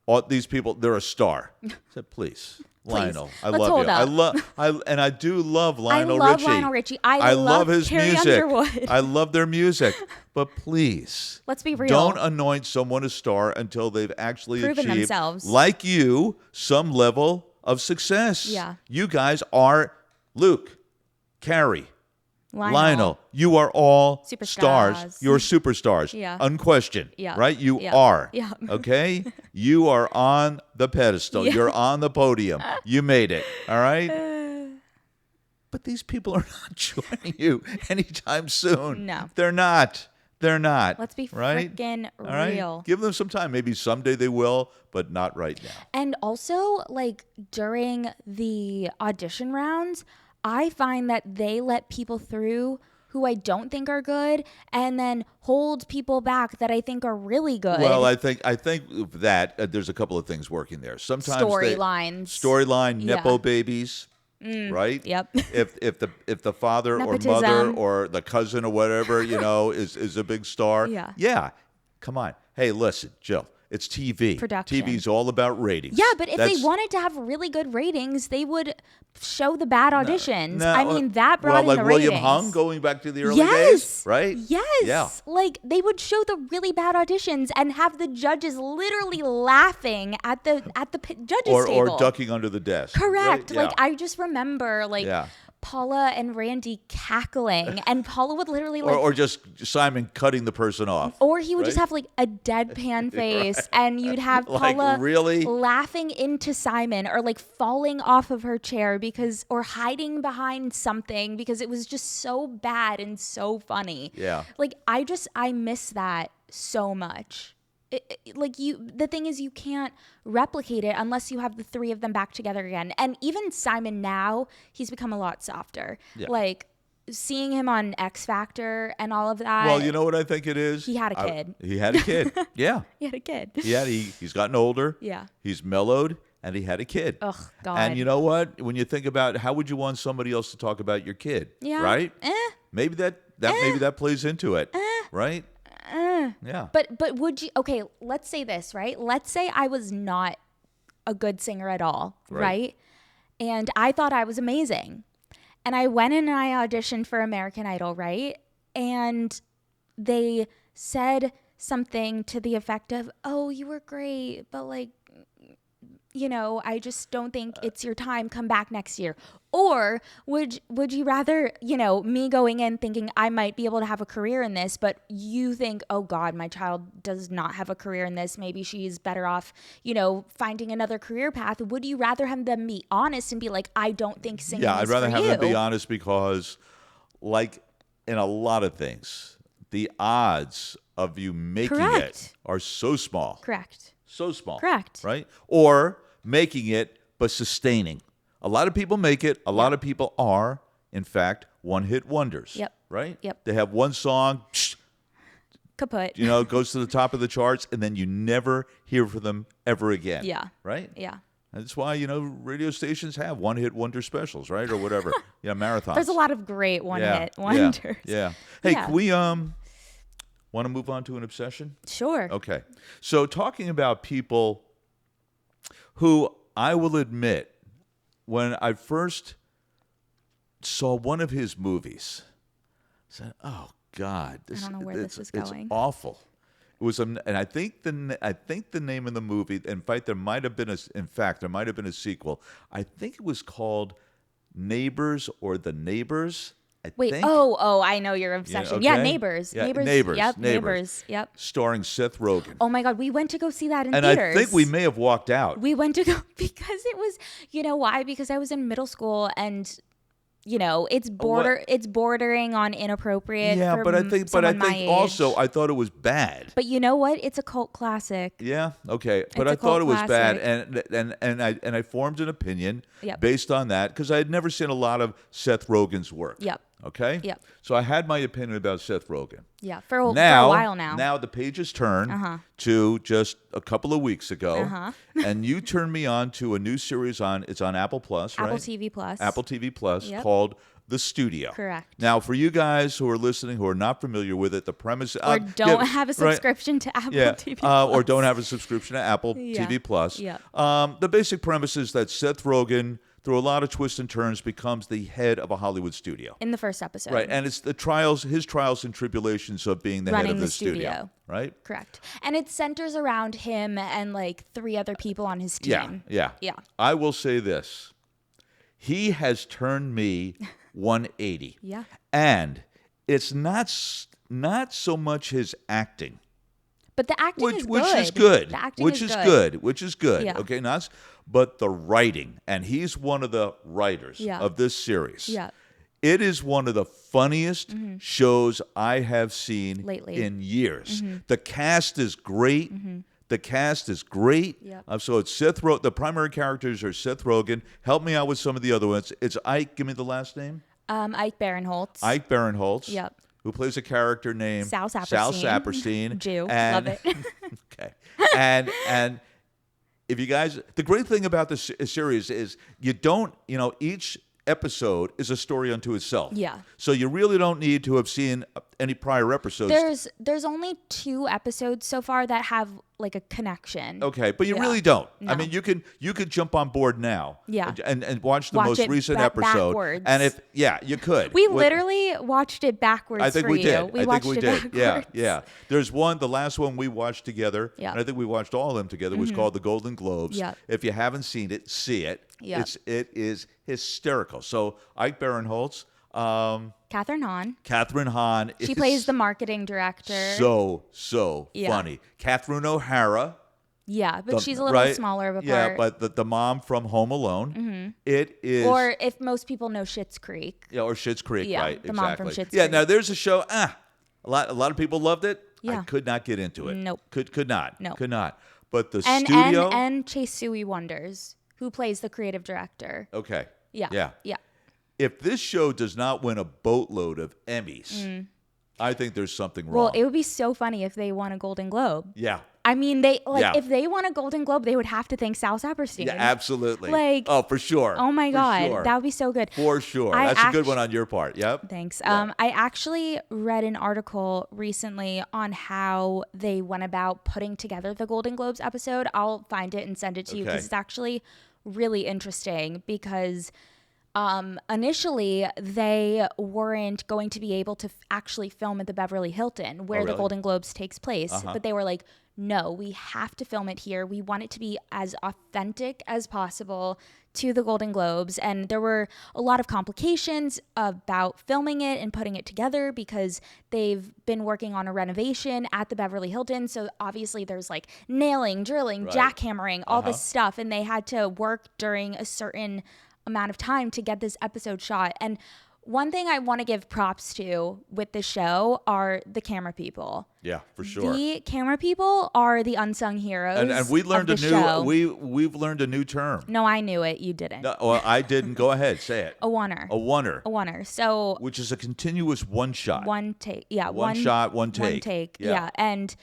[SPEAKER 2] All these people, they're a star. I said, please. Lionel, I
[SPEAKER 1] let's
[SPEAKER 2] love
[SPEAKER 1] hold
[SPEAKER 2] you.
[SPEAKER 1] up.
[SPEAKER 2] I do love Lionel
[SPEAKER 1] love
[SPEAKER 2] Richie.
[SPEAKER 1] Lionel Richie.
[SPEAKER 2] I love his
[SPEAKER 1] Carrie
[SPEAKER 2] music.
[SPEAKER 1] Underwood.
[SPEAKER 2] I love their music. But please,
[SPEAKER 1] Let's be real.
[SPEAKER 2] don't anoint someone a star until they've actually
[SPEAKER 1] Proven
[SPEAKER 2] achieved,
[SPEAKER 1] themselves.
[SPEAKER 2] like you, some level of success.
[SPEAKER 1] Yeah.
[SPEAKER 2] You guys are Luke, Carrie, Lionel. You are all
[SPEAKER 1] Superstars.
[SPEAKER 2] stars. You're superstars.
[SPEAKER 1] Yeah.
[SPEAKER 2] Unquestioned.
[SPEAKER 1] Yeah.
[SPEAKER 2] Right? You
[SPEAKER 1] Yeah.
[SPEAKER 2] are.
[SPEAKER 1] Yeah.
[SPEAKER 2] Okay? You are on the pedestal.
[SPEAKER 1] Yeah.
[SPEAKER 2] You're on the podium. You made it. All right? But these people are not joining you anytime soon.
[SPEAKER 1] No.
[SPEAKER 2] They're not. They're not.
[SPEAKER 1] Let's be
[SPEAKER 2] right?
[SPEAKER 1] freaking
[SPEAKER 2] All right?
[SPEAKER 1] real.
[SPEAKER 2] Give them some time. Maybe someday they will, but not right now.
[SPEAKER 1] And also, like during the audition rounds, I find that they let people through who I don't think are good, and then hold people back that I think are really good.
[SPEAKER 2] Well, I think that there's a couple of things working there. Sometimes storyline nepo babies, right?
[SPEAKER 1] Yep.
[SPEAKER 2] If the father or mother
[SPEAKER 1] Nepotism.
[SPEAKER 2] or the cousin or whatever, is a big star.
[SPEAKER 1] Yeah.
[SPEAKER 2] Yeah. Come on. Hey, listen, Jill. It's TV.
[SPEAKER 1] Production.
[SPEAKER 2] TV's all about ratings.
[SPEAKER 1] Yeah, but if they wanted to have really good ratings, they would show the bad auditions. I mean, that brought in
[SPEAKER 2] like
[SPEAKER 1] the
[SPEAKER 2] William
[SPEAKER 1] ratings.
[SPEAKER 2] Hung, going back to the early days, right?
[SPEAKER 1] Yes.
[SPEAKER 2] Yeah.
[SPEAKER 1] Like, they would show the really bad auditions and have the judges literally laughing at the judges table.
[SPEAKER 2] Or ducking under the desk.
[SPEAKER 1] Correct.
[SPEAKER 2] Right?
[SPEAKER 1] Like,
[SPEAKER 2] Yeah.
[SPEAKER 1] I just remember, Paula and Randy cackling, and Paula would literally
[SPEAKER 2] or just Simon cutting the person off.
[SPEAKER 1] Or he would just have a deadpan face, and you'd have Paula
[SPEAKER 2] really
[SPEAKER 1] laughing into Simon, or falling off of her chair or hiding behind something because it was just so bad and so funny.
[SPEAKER 2] Yeah.
[SPEAKER 1] I miss that so much. The thing is, you can't replicate it unless you have the three of them back together again. And even Simon now, he's become a lot softer.
[SPEAKER 2] Yeah.
[SPEAKER 1] Seeing him on X Factor and all of that.
[SPEAKER 2] Well, you know what I think it is?
[SPEAKER 1] He had a kid.
[SPEAKER 2] He had a kid. Yeah.
[SPEAKER 1] He had a kid.
[SPEAKER 2] He's gotten older.
[SPEAKER 1] Yeah.
[SPEAKER 2] He's mellowed, and he had a kid.
[SPEAKER 1] Ugh, God.
[SPEAKER 2] And you know what? When you think about how would you want somebody else to talk about your kid?
[SPEAKER 1] Yeah.
[SPEAKER 2] Right? Maybe that plays into it. Right? Yeah.
[SPEAKER 1] But would you, okay, let's say this, right? Let's say I was not a good singer at all, right? And I thought I was amazing. And I went in and I auditioned for American Idol, right? And they said something to the effect of, "Oh, you were great, but I just don't think it's your time. Come back next year." Or would you rather, me going in thinking I might be able to have a career in this, but you think, "Oh God, my child does not have a career in this. Maybe she's better off, finding another career path." Would you rather have them be honest and be like, "I don't think singing is
[SPEAKER 2] I'd rather
[SPEAKER 1] for
[SPEAKER 2] have
[SPEAKER 1] you"?
[SPEAKER 2] them be honest, because in a lot of things, the odds of you making it are so small.
[SPEAKER 1] Correct.
[SPEAKER 2] So small.
[SPEAKER 1] Correct.
[SPEAKER 2] Right? Or making it, but sustaining. A lot of people make it. A lot of people are, in fact, one-hit wonders.
[SPEAKER 1] Yep.
[SPEAKER 2] Right?
[SPEAKER 1] Yep.
[SPEAKER 2] They have one song,
[SPEAKER 1] Kaput.
[SPEAKER 2] it goes to the top of the charts, and then you never hear from them ever again.
[SPEAKER 1] Yeah.
[SPEAKER 2] Right?
[SPEAKER 1] Yeah.
[SPEAKER 2] That's why, radio stations have one-hit wonder specials, right? Or whatever. Marathons.
[SPEAKER 1] There's a lot of great one-hit wonders.
[SPEAKER 2] Yeah. Hey,
[SPEAKER 1] Yeah.
[SPEAKER 2] can we want to move on to an obsession?
[SPEAKER 1] Sure.
[SPEAKER 2] Okay. So talking about people who, I will admit, when I first saw one of his movies, I said, "Oh God,
[SPEAKER 1] I don't know where this is
[SPEAKER 2] it's
[SPEAKER 1] going."
[SPEAKER 2] awful." It was, and I think the name of the movie. In fact, there might have been a sequel. I think it was called Neighbors or The Neighbors.
[SPEAKER 1] Wait,
[SPEAKER 2] think.
[SPEAKER 1] I know your obsession.
[SPEAKER 2] okay.
[SPEAKER 1] Yeah, Neighbors.
[SPEAKER 2] Yeah,
[SPEAKER 1] Neighbors.
[SPEAKER 2] Neighbors.
[SPEAKER 1] Yep,
[SPEAKER 2] Neighbors.
[SPEAKER 1] Yep.
[SPEAKER 2] Starring Seth Rogen.
[SPEAKER 1] Oh my God, we went to go see that in
[SPEAKER 2] And
[SPEAKER 1] theaters.
[SPEAKER 2] I think we may have walked out.
[SPEAKER 1] We went to go because it was, why? Because I was in middle school, and it's bordering on inappropriate.
[SPEAKER 2] Yeah,
[SPEAKER 1] for
[SPEAKER 2] but I think
[SPEAKER 1] my age.
[SPEAKER 2] also I thought it was bad.
[SPEAKER 1] But you know what? It's a cult classic.
[SPEAKER 2] Yeah, okay, but
[SPEAKER 1] It's
[SPEAKER 2] I
[SPEAKER 1] a
[SPEAKER 2] thought
[SPEAKER 1] cult
[SPEAKER 2] it was bad,
[SPEAKER 1] classic.
[SPEAKER 2] and I formed an opinion
[SPEAKER 1] Yep.
[SPEAKER 2] based on that, because I had never seen a lot of Seth Rogen's work.
[SPEAKER 1] Yep.
[SPEAKER 2] Okay.
[SPEAKER 1] Yep.
[SPEAKER 2] So I had my opinion about Seth Rogen.
[SPEAKER 1] Yeah, for a while now.
[SPEAKER 2] Now the pages turn to just a couple of weeks ago, and you turned me on to a new series it's on Apple Plus, right?
[SPEAKER 1] Apple TV Plus.
[SPEAKER 2] Apple TV Plus,
[SPEAKER 1] Yep.
[SPEAKER 2] called The Studio.
[SPEAKER 1] Correct.
[SPEAKER 2] Now, for you guys who are listening who are not familiar with it, the premise
[SPEAKER 1] Or don't have a subscription to Apple TV Plus.
[SPEAKER 2] or don't have a subscription to Apple TV Plus.
[SPEAKER 1] Yeah.
[SPEAKER 2] The basic premise is that Seth Rogen, through a lot of twists and turns, becomes the head of a Hollywood studio.
[SPEAKER 1] In the first episode.
[SPEAKER 2] Right, and it's his trials and tribulations of being the head of the studio. Right?
[SPEAKER 1] Correct. And it centers around him and three other people on his team.
[SPEAKER 2] Yeah. I will say this. He has turned me 180.
[SPEAKER 1] Yeah.
[SPEAKER 2] And it's not so much his acting.
[SPEAKER 1] But the acting is good.
[SPEAKER 2] Which is good.
[SPEAKER 1] The acting
[SPEAKER 2] which is good. Which is good.
[SPEAKER 1] Yeah.
[SPEAKER 2] Okay, but the writing, and he's one of the writers of this series.
[SPEAKER 1] Yeah.
[SPEAKER 2] It is one of the funniest shows I have seen
[SPEAKER 1] lately
[SPEAKER 2] in years. The cast is great. The cast is great.
[SPEAKER 1] Yep.
[SPEAKER 2] So it's Seth Rogen. The primary characters are Seth Rogen. Help me out with some of the other ones. It's Ike. Give me the last name.
[SPEAKER 1] Ike Barinholtz.
[SPEAKER 2] Ike Barinholtz.
[SPEAKER 1] Yep.
[SPEAKER 2] Who plays a character named
[SPEAKER 1] Sal
[SPEAKER 2] Sal
[SPEAKER 1] Saperstein.
[SPEAKER 2] Saperstein.
[SPEAKER 1] Jew.
[SPEAKER 2] And,
[SPEAKER 1] Love it.
[SPEAKER 2] okay. And if you guys, the great thing about this series is each episode is a story unto itself.
[SPEAKER 1] Yeah.
[SPEAKER 2] So you really don't need to have seen any prior episodes.
[SPEAKER 1] There's only 2 episodes so far that have like a connection.
[SPEAKER 2] Okay, but you
[SPEAKER 1] Yeah.
[SPEAKER 2] really don't.
[SPEAKER 1] No.
[SPEAKER 2] I mean, you could jump on board now.
[SPEAKER 1] Yeah.
[SPEAKER 2] And watch the
[SPEAKER 1] Watch
[SPEAKER 2] most
[SPEAKER 1] it
[SPEAKER 2] recent
[SPEAKER 1] backwards.
[SPEAKER 2] episode. And you could.
[SPEAKER 1] We literally watched it backwards.
[SPEAKER 2] I think
[SPEAKER 1] for
[SPEAKER 2] we
[SPEAKER 1] you.
[SPEAKER 2] did.
[SPEAKER 1] We
[SPEAKER 2] I
[SPEAKER 1] watched
[SPEAKER 2] think we
[SPEAKER 1] it
[SPEAKER 2] did.
[SPEAKER 1] backwards.
[SPEAKER 2] Yeah. There's the last one we watched together,
[SPEAKER 1] Yeah.
[SPEAKER 2] and I think we watched all of them together. Was called the Golden Globes.
[SPEAKER 1] Yeah.
[SPEAKER 2] If you haven't seen it, see it.
[SPEAKER 1] Yeah.
[SPEAKER 2] It is hysterical. So Ike Barinholtz,
[SPEAKER 1] Catherine Hahn.
[SPEAKER 2] Catherine Hahn.
[SPEAKER 1] She
[SPEAKER 2] is
[SPEAKER 1] plays the marketing director.
[SPEAKER 2] so
[SPEAKER 1] Yeah.
[SPEAKER 2] funny. Catherine O'Hara.
[SPEAKER 1] Yeah, but she's a little smaller of a part.
[SPEAKER 2] Yeah, but the mom from Home Alone. It is.
[SPEAKER 1] Or if most people know Schitt's Creek.
[SPEAKER 2] Yeah, or Schitt's Creek,
[SPEAKER 1] Yeah,
[SPEAKER 2] right?
[SPEAKER 1] the mom from
[SPEAKER 2] Exactly.
[SPEAKER 1] Schitt's
[SPEAKER 2] Yeah,
[SPEAKER 1] Creek.
[SPEAKER 2] now there's a show. A lot of people loved it. I
[SPEAKER 1] Yeah.
[SPEAKER 2] could not get into it.
[SPEAKER 1] Nope.
[SPEAKER 2] Could not.
[SPEAKER 1] No.
[SPEAKER 2] Could not. But the
[SPEAKER 1] And
[SPEAKER 2] studio.
[SPEAKER 1] and Chase Sui Wonders, who plays the creative director.
[SPEAKER 2] Okay.
[SPEAKER 1] Yeah.
[SPEAKER 2] Yeah.
[SPEAKER 1] Yeah.
[SPEAKER 2] If this show does not win a boatload of Emmys, I think there's something wrong.
[SPEAKER 1] Well, it would be so funny if they won a Golden Globe.
[SPEAKER 2] yeah.
[SPEAKER 1] I mean,
[SPEAKER 2] Yeah.
[SPEAKER 1] if they won a Golden Globe, they would have to thank Sal Saperstein.
[SPEAKER 2] Yeah, absolutely.
[SPEAKER 1] Like,
[SPEAKER 2] oh, for sure.
[SPEAKER 1] Oh my
[SPEAKER 2] For
[SPEAKER 1] God,
[SPEAKER 2] sure.
[SPEAKER 1] that would be so good.
[SPEAKER 2] For sure.
[SPEAKER 1] I
[SPEAKER 2] That's a good one on your part. Yep.
[SPEAKER 1] Thanks.
[SPEAKER 2] Yeah.
[SPEAKER 1] I actually read an article recently on how they went about putting together the Golden Globes episode. I'll find it and send it to you
[SPEAKER 2] Okay.
[SPEAKER 1] because it's actually really interesting because initially they weren't going to be able to actually film at the Beverly Hilton where the
[SPEAKER 2] really?
[SPEAKER 1] Golden Globes takes place.
[SPEAKER 2] Uh-huh.
[SPEAKER 1] But they were like, no, we have to film it here. We want it to be as authentic as possible to the Golden Globes. And there were a lot of complications about filming it and putting it together because they've been working on a renovation at the Beverly Hilton. So obviously there's like nailing, drilling,
[SPEAKER 2] Right.
[SPEAKER 1] jackhammering, all
[SPEAKER 2] Uh-huh.
[SPEAKER 1] this stuff. And they had to work during a certain amount of time to get this episode shot. And one thing I want to give props to with the show are the camera people.
[SPEAKER 2] Yeah, for sure.
[SPEAKER 1] The camera people are the unsung heroes.
[SPEAKER 2] And we learned
[SPEAKER 1] of the show.
[SPEAKER 2] we've learned a new term.
[SPEAKER 1] No, I knew it. You didn't.
[SPEAKER 2] No, well, I didn't. Go ahead, say it.
[SPEAKER 1] A oneer.
[SPEAKER 2] A oneer,
[SPEAKER 1] A oneer. So
[SPEAKER 2] which is a continuous one shot.
[SPEAKER 1] one take. Yeah.
[SPEAKER 2] One shot, one take.
[SPEAKER 1] One take.
[SPEAKER 2] Yeah.
[SPEAKER 1] Yeah. And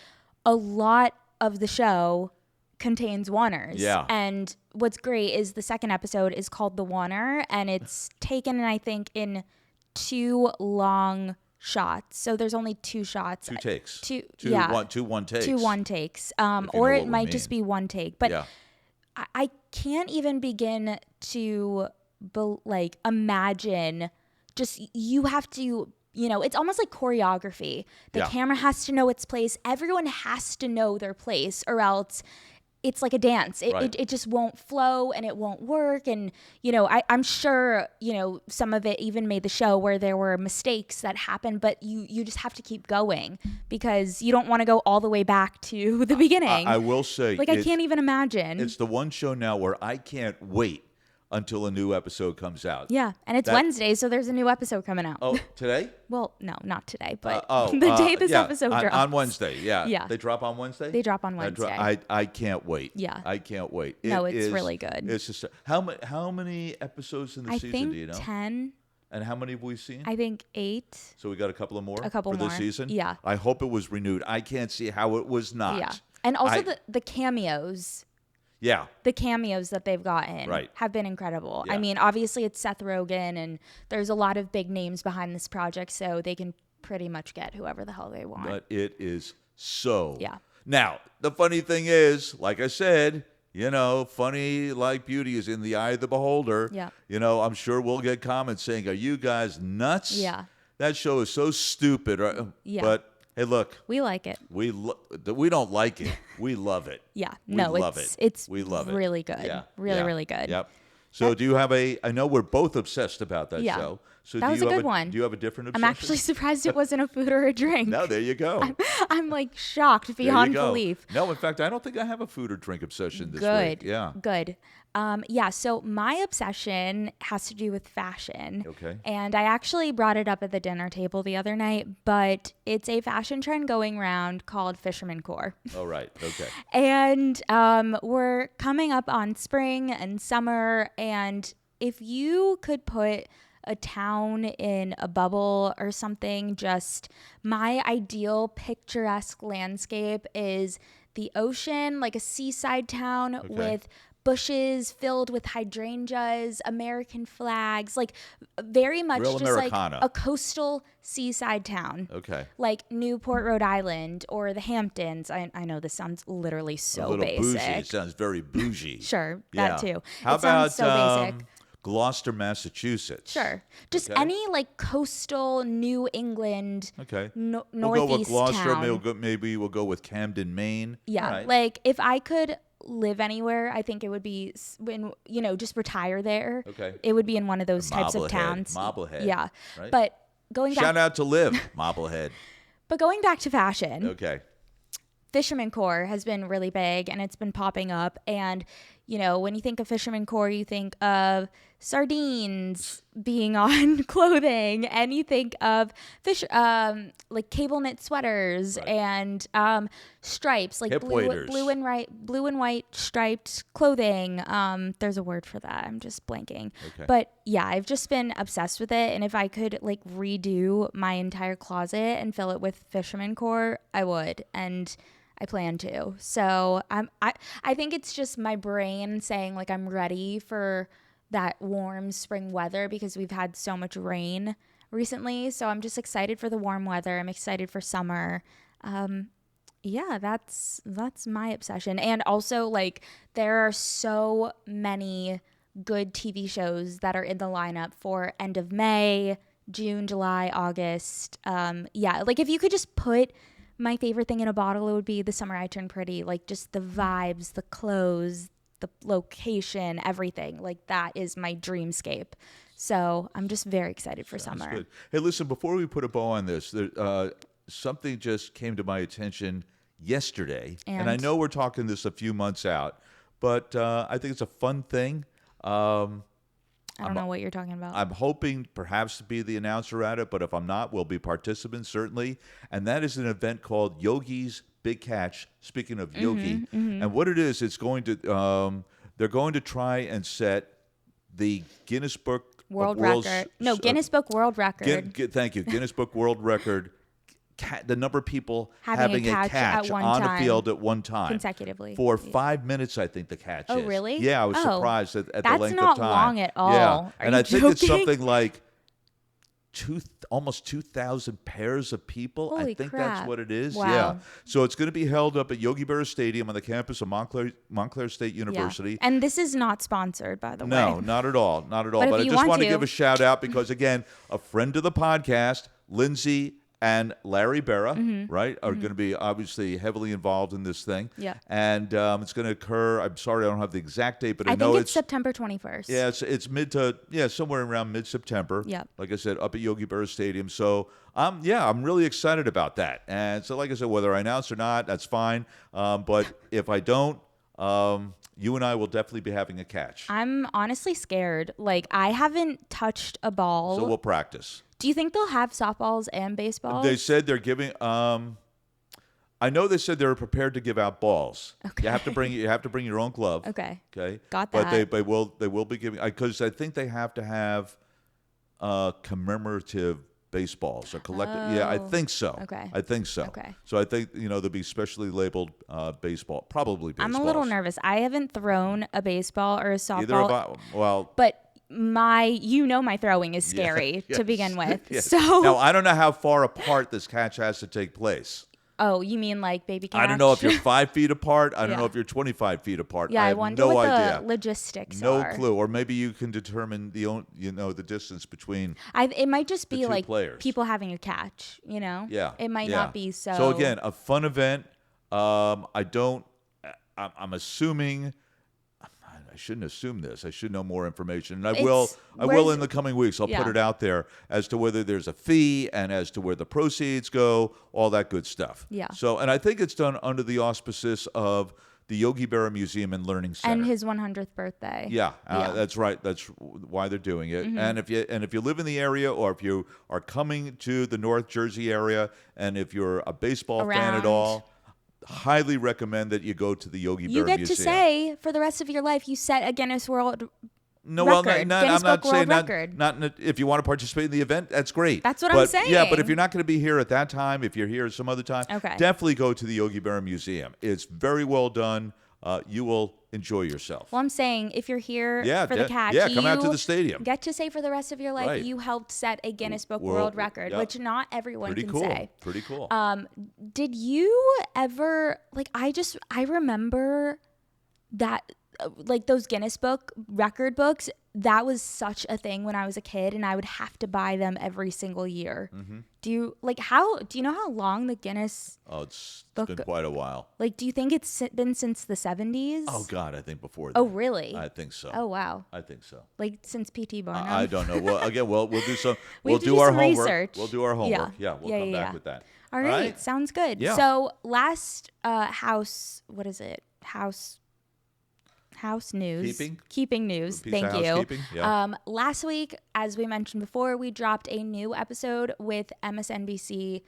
[SPEAKER 1] a lot of the show contains oneers.
[SPEAKER 2] Yeah.
[SPEAKER 1] And what's great is the second episode is called The Oneer, and it's taken, I think, in 2 long shots. So there's only 2 shots.
[SPEAKER 2] 2 takes.
[SPEAKER 1] Two
[SPEAKER 2] one takes.
[SPEAKER 1] 2 one takes.
[SPEAKER 2] If you
[SPEAKER 1] Or
[SPEAKER 2] know
[SPEAKER 1] it
[SPEAKER 2] what we
[SPEAKER 1] might just
[SPEAKER 2] mean.
[SPEAKER 1] be one take. But
[SPEAKER 2] Yeah.
[SPEAKER 1] I can't even begin to imagine. Just you have to, it's almost like choreography. The
[SPEAKER 2] Yeah.
[SPEAKER 1] camera has to know its place. Everyone has to know their place, or else it's like a dance.
[SPEAKER 2] Right.
[SPEAKER 1] It just won't flow and it won't work. And, I'm sure, some of it even made the show where there were mistakes that happened, but you just have to keep going because you don't want to go all the way back to the beginning.
[SPEAKER 2] I will say,
[SPEAKER 1] I can't even imagine.
[SPEAKER 2] it's the one show now where I can't wait until a new episode comes out.
[SPEAKER 1] Yeah, and it's Wednesday, so there's a new episode coming out.
[SPEAKER 2] Oh, today?
[SPEAKER 1] Well, no, not today, but
[SPEAKER 2] The
[SPEAKER 1] the day this episode drops.
[SPEAKER 2] on Wednesday. Yeah.
[SPEAKER 1] Yeah.
[SPEAKER 2] They drop on Wednesday.
[SPEAKER 1] They drop on Wednesday.
[SPEAKER 2] I can't wait.
[SPEAKER 1] Yeah.
[SPEAKER 2] I can't wait.
[SPEAKER 1] No, it's really good.
[SPEAKER 2] It's just how many episodes in the
[SPEAKER 1] I
[SPEAKER 2] season
[SPEAKER 1] think
[SPEAKER 2] do you know?
[SPEAKER 1] 10.
[SPEAKER 2] And how many have we seen?
[SPEAKER 1] I think 8.
[SPEAKER 2] So we got a couple of more.
[SPEAKER 1] A couple
[SPEAKER 2] for this
[SPEAKER 1] more.
[SPEAKER 2] season.
[SPEAKER 1] Yeah.
[SPEAKER 2] I hope it was renewed. I can't see how it was not.
[SPEAKER 1] Yeah, and also
[SPEAKER 2] I-
[SPEAKER 1] the cameos.
[SPEAKER 2] Yeah.
[SPEAKER 1] The cameos that they've gotten
[SPEAKER 2] Right.
[SPEAKER 1] have been incredible. I
[SPEAKER 2] Yeah.
[SPEAKER 1] mean, obviously it's Seth Rogen, and there's a lot of big names behind this project, so they can pretty much get whoever the hell they want.
[SPEAKER 2] But it is so.
[SPEAKER 1] Yeah.
[SPEAKER 2] Now, the funny thing is, like I said, funny like beauty is in the eye of the beholder.
[SPEAKER 1] Yeah.
[SPEAKER 2] I'm sure we'll get comments saying, "Are you guys nuts?"
[SPEAKER 1] Yeah.
[SPEAKER 2] That show is so stupid. Right?
[SPEAKER 1] Yeah.
[SPEAKER 2] But hey, look,
[SPEAKER 1] We like it.
[SPEAKER 2] we don't like it. We love it.
[SPEAKER 1] Yeah.
[SPEAKER 2] We
[SPEAKER 1] No,
[SPEAKER 2] love
[SPEAKER 1] it's
[SPEAKER 2] we love it.
[SPEAKER 1] really good.
[SPEAKER 2] Yeah.
[SPEAKER 1] Really,
[SPEAKER 2] Yeah.
[SPEAKER 1] really good.
[SPEAKER 2] Yep. So do you have I know we're both obsessed about that
[SPEAKER 1] Yeah.
[SPEAKER 2] show. So
[SPEAKER 1] That
[SPEAKER 2] do
[SPEAKER 1] was
[SPEAKER 2] you
[SPEAKER 1] a
[SPEAKER 2] have
[SPEAKER 1] good one.
[SPEAKER 2] Do you have a different
[SPEAKER 1] I'm
[SPEAKER 2] obsession?
[SPEAKER 1] actually surprised it wasn't a food or a drink.
[SPEAKER 2] No, there you go.
[SPEAKER 1] I'm like shocked
[SPEAKER 2] There you
[SPEAKER 1] beyond
[SPEAKER 2] go.
[SPEAKER 1] belief.
[SPEAKER 2] No, in fact, I don't think I have a food or drink obsession this
[SPEAKER 1] Good.
[SPEAKER 2] week. Yeah.
[SPEAKER 1] Good. So my obsession has to do with fashion.
[SPEAKER 2] Okay.
[SPEAKER 1] And I actually brought it up at the dinner table the other night, but it's a fashion trend going around called fisherman core.
[SPEAKER 2] All right. Okay.
[SPEAKER 1] And we're coming up on spring and summer, and if you could put a town in a bubble or something. Just my ideal picturesque landscape is the ocean, like a seaside town
[SPEAKER 2] Okay.
[SPEAKER 1] with bushes filled with hydrangeas, American flags, like very much
[SPEAKER 2] Real
[SPEAKER 1] just like
[SPEAKER 2] Americana.
[SPEAKER 1] a coastal seaside town.
[SPEAKER 2] Okay.
[SPEAKER 1] Like Newport, Rhode Island, or the Hamptons. I know this sounds literally
[SPEAKER 2] A
[SPEAKER 1] so
[SPEAKER 2] little bougie. It
[SPEAKER 1] basic.
[SPEAKER 2] sounds very bougie.
[SPEAKER 1] Sure, that
[SPEAKER 2] Yeah.
[SPEAKER 1] too.
[SPEAKER 2] How
[SPEAKER 1] It sounds
[SPEAKER 2] about
[SPEAKER 1] so basic.
[SPEAKER 2] Gloucester, Massachusetts?
[SPEAKER 1] Sure. Just
[SPEAKER 2] Okay.
[SPEAKER 1] any like coastal New England,
[SPEAKER 2] Okay. We'll go with
[SPEAKER 1] northeast
[SPEAKER 2] Gloucester.
[SPEAKER 1] town.
[SPEAKER 2] Maybe we'll go with Camden, Maine. All
[SPEAKER 1] Yeah.
[SPEAKER 2] right.
[SPEAKER 1] Like if I could live anywhere, I think it would be when, just retire there.
[SPEAKER 2] Okay.
[SPEAKER 1] It would be in one of those types of towns.
[SPEAKER 2] Marblehead.
[SPEAKER 1] Yeah.
[SPEAKER 2] Right?
[SPEAKER 1] But going
[SPEAKER 2] Shout
[SPEAKER 1] back
[SPEAKER 2] out to Liv, Marblehead.
[SPEAKER 1] to fashion.
[SPEAKER 2] Okay.
[SPEAKER 1] Fisherman core has been really big and it's been popping up. And, when you think of fisherman core, you think of sardines being on clothing, and you think of fish, like cable knit sweaters,
[SPEAKER 2] Right.
[SPEAKER 1] and stripes, like
[SPEAKER 2] Hip waders.
[SPEAKER 1] blue and white striped clothing. There's a word for that. I'm just blanking.
[SPEAKER 2] Okay.
[SPEAKER 1] But yeah, I've just been obsessed with it. And if I could like redo my entire closet and fill it with fisherman core, I would. And I plan to. So I think it's just my brain saying like I'm ready for that warm spring weather because we've had so much rain recently. So I'm just excited for the warm weather. I'm excited for summer. Yeah, that's my obsession. And also like there are so many good TV shows that are in the lineup for end of May, June, July, August. Yeah, like if you could just put my favorite thing in a bottle, it would be The Summer I Turned Pretty. Like just the vibes, the clothes, the location, everything. Like that is my dreamscape. So I'm just very excited for
[SPEAKER 2] Sounds
[SPEAKER 1] summer.
[SPEAKER 2] good. Hey, listen, before we put a bow on this, something just came to my attention yesterday. And I
[SPEAKER 1] And?
[SPEAKER 2] know we're talking this a few months out, but I think it's a fun thing.
[SPEAKER 1] I don't know what you're talking about.
[SPEAKER 2] I'm hoping perhaps to be the announcer at it, but if I'm not, we'll be participants certainly. And that is an event called Yogi's Big Catch. Speaking of yogi, and what it is, it's going to they're going to try and set the Guinness Book
[SPEAKER 1] World
[SPEAKER 2] of World's,
[SPEAKER 1] record. No, Guinness Book World Record.
[SPEAKER 2] Thank you, Guinness Book World Record. The number of people
[SPEAKER 1] Having a catch at one
[SPEAKER 2] on
[SPEAKER 1] time.
[SPEAKER 2] the field at one time
[SPEAKER 1] Consecutively.
[SPEAKER 2] for 5 minutes. I think the catch
[SPEAKER 1] Oh,
[SPEAKER 2] is.
[SPEAKER 1] really?
[SPEAKER 2] Yeah, I was
[SPEAKER 1] Oh,
[SPEAKER 2] surprised at the
[SPEAKER 1] that's
[SPEAKER 2] length
[SPEAKER 1] not
[SPEAKER 2] of time.
[SPEAKER 1] long at all.
[SPEAKER 2] Yeah,
[SPEAKER 1] Are
[SPEAKER 2] and
[SPEAKER 1] you
[SPEAKER 2] I think it's
[SPEAKER 1] joking?
[SPEAKER 2] something like almost 2,000 pairs of people. I
[SPEAKER 1] Holy
[SPEAKER 2] think
[SPEAKER 1] crap.
[SPEAKER 2] that's what it is.
[SPEAKER 1] Wow.
[SPEAKER 2] Yeah. So it's going to be held up at Yogi Berra Stadium on the campus of Montclair State
[SPEAKER 1] Yeah.
[SPEAKER 2] University.
[SPEAKER 1] And this is not sponsored, by the way.
[SPEAKER 2] No, not at all. Not at all.
[SPEAKER 1] But if
[SPEAKER 2] But I
[SPEAKER 1] you
[SPEAKER 2] just
[SPEAKER 1] want
[SPEAKER 2] want to
[SPEAKER 1] to.
[SPEAKER 2] give a shout out because, again, a friend of the podcast, Lindsay and Larry Berra, right, are going to be obviously heavily involved in this thing.
[SPEAKER 1] Yeah.
[SPEAKER 2] And it's going to occur. I'm sorry, I don't have the exact date, but I,
[SPEAKER 1] I
[SPEAKER 2] know
[SPEAKER 1] think it's September 21st.
[SPEAKER 2] yeah, it's somewhere around mid-September.
[SPEAKER 1] Yeah.
[SPEAKER 2] Like I said, up at Yogi Berra Stadium. So I'm really excited about that. And so, like I said, whether I announce or not, that's fine. But if I don't, you and I will definitely be having a catch.
[SPEAKER 1] I'm honestly scared. Like, I haven't touched a ball.
[SPEAKER 2] So we'll practice.
[SPEAKER 1] Do you think they'll have softballs and baseballs?
[SPEAKER 2] They said they're giving. I know they said they were prepared to give out balls.
[SPEAKER 1] Okay.
[SPEAKER 2] You have to bring your own glove.
[SPEAKER 1] Okay.
[SPEAKER 2] Okay.
[SPEAKER 1] Got
[SPEAKER 2] But
[SPEAKER 1] that.
[SPEAKER 2] they will be giving because I think they have to have commemorative baseballs or collective. Yeah, I
[SPEAKER 1] Oh.
[SPEAKER 2] think so.
[SPEAKER 1] Okay.
[SPEAKER 2] I think so.
[SPEAKER 1] Okay.
[SPEAKER 2] So I think there'll be specially labeled probably baseballs.
[SPEAKER 1] I'm a little nervous. I haven't thrown a baseball or a softball.
[SPEAKER 2] Either have I. Well.
[SPEAKER 1] But my throwing is scary
[SPEAKER 2] yes,
[SPEAKER 1] to begin with.
[SPEAKER 2] yes.
[SPEAKER 1] So
[SPEAKER 2] Now I don't know how far apart this catch has to take place.
[SPEAKER 1] oh, you mean like baby catch?
[SPEAKER 2] I don't know if you're 5 feet apart. I don't
[SPEAKER 1] Yeah.
[SPEAKER 2] know if you're 25 feet apart.
[SPEAKER 1] Yeah,
[SPEAKER 2] I
[SPEAKER 1] I
[SPEAKER 2] have
[SPEAKER 1] wonder
[SPEAKER 2] no
[SPEAKER 1] what
[SPEAKER 2] idea.
[SPEAKER 1] the logistics
[SPEAKER 2] No
[SPEAKER 1] are.
[SPEAKER 2] clue. Or maybe you can determine the distance between.
[SPEAKER 1] It might just be
[SPEAKER 2] two
[SPEAKER 1] like
[SPEAKER 2] players.
[SPEAKER 1] people having a catch,
[SPEAKER 2] Yeah.
[SPEAKER 1] It might
[SPEAKER 2] yeah.
[SPEAKER 1] not be so.
[SPEAKER 2] So again, a fun event. I'm assuming. I shouldn't assume this. I should know more information, and I will
[SPEAKER 1] where's-
[SPEAKER 2] in the coming weeks. I'll
[SPEAKER 1] Yeah.
[SPEAKER 2] put it out there as to whether there's a fee and as to where the proceeds go, all that good stuff.
[SPEAKER 1] Yeah.
[SPEAKER 2] So, and I think it's done under the auspices of the Yogi Berra Museum and Learning Center.
[SPEAKER 1] and his 100th birthday.
[SPEAKER 2] Yeah,
[SPEAKER 1] Yeah. Mm-hmm.
[SPEAKER 2] that's right. That's why they're doing it. And if you live in the area, or if you are coming to the North Jersey area, and if you're a baseball fan at
[SPEAKER 1] Around.
[SPEAKER 2] all, highly recommend that you go to the Yogi
[SPEAKER 1] You
[SPEAKER 2] Berra
[SPEAKER 1] get
[SPEAKER 2] Museum.
[SPEAKER 1] to say for the rest of your life you set a Guinness World
[SPEAKER 2] No, well,
[SPEAKER 1] record,
[SPEAKER 2] not,
[SPEAKER 1] Guinness
[SPEAKER 2] I'm not
[SPEAKER 1] Book
[SPEAKER 2] saying
[SPEAKER 1] World Record.
[SPEAKER 2] if you want to participate in the event, that's great.
[SPEAKER 1] That's what I'm
[SPEAKER 2] But,
[SPEAKER 1] saying.
[SPEAKER 2] Yeah, but if you're not going to be here at that time, if you're here some other time,
[SPEAKER 1] Okay.
[SPEAKER 2] definitely go to the Yogi Berra Museum. It's very well done. You will enjoy yourself.
[SPEAKER 1] Well, I'm saying if you're here
[SPEAKER 2] Yeah,
[SPEAKER 1] for the catch,
[SPEAKER 2] come out to the stadium.
[SPEAKER 1] Get to say for the rest of your life
[SPEAKER 2] Right.
[SPEAKER 1] you helped set a Guinness Book World Record,
[SPEAKER 2] yeah.
[SPEAKER 1] which not everyone
[SPEAKER 2] Pretty
[SPEAKER 1] can
[SPEAKER 2] cool.
[SPEAKER 1] say.
[SPEAKER 2] Pretty cool.
[SPEAKER 1] Did you ever I remember that like those Guinness Book record books, that was such a thing when I was a kid, and I would have to buy them every single year.
[SPEAKER 2] Mm-hmm.
[SPEAKER 1] Do you know how long the Guinness
[SPEAKER 2] It's
[SPEAKER 1] book
[SPEAKER 2] been quite a while.
[SPEAKER 1] Like, do you think it's been since the 70s?
[SPEAKER 2] Oh God, I think before.
[SPEAKER 1] Oh,
[SPEAKER 2] Then.
[SPEAKER 1] really?
[SPEAKER 2] I think so.
[SPEAKER 1] Oh, wow.
[SPEAKER 2] I think so.
[SPEAKER 1] Like since P.T. Barnum?
[SPEAKER 2] I don't know. Well, again, we'll do some.
[SPEAKER 1] We
[SPEAKER 2] We'll
[SPEAKER 1] have to
[SPEAKER 2] do
[SPEAKER 1] do
[SPEAKER 2] our
[SPEAKER 1] some
[SPEAKER 2] homework.
[SPEAKER 1] research.
[SPEAKER 2] We'll do our homework. Yeah, we'll come back with that.
[SPEAKER 1] All right. Sounds good.
[SPEAKER 2] Yeah.
[SPEAKER 1] So last house news. Keeping news.
[SPEAKER 2] Piece
[SPEAKER 1] Thank
[SPEAKER 2] of
[SPEAKER 1] you.
[SPEAKER 2] housekeeping? Yeah.
[SPEAKER 1] Last week, as we mentioned before, we dropped a new episode with MSNBC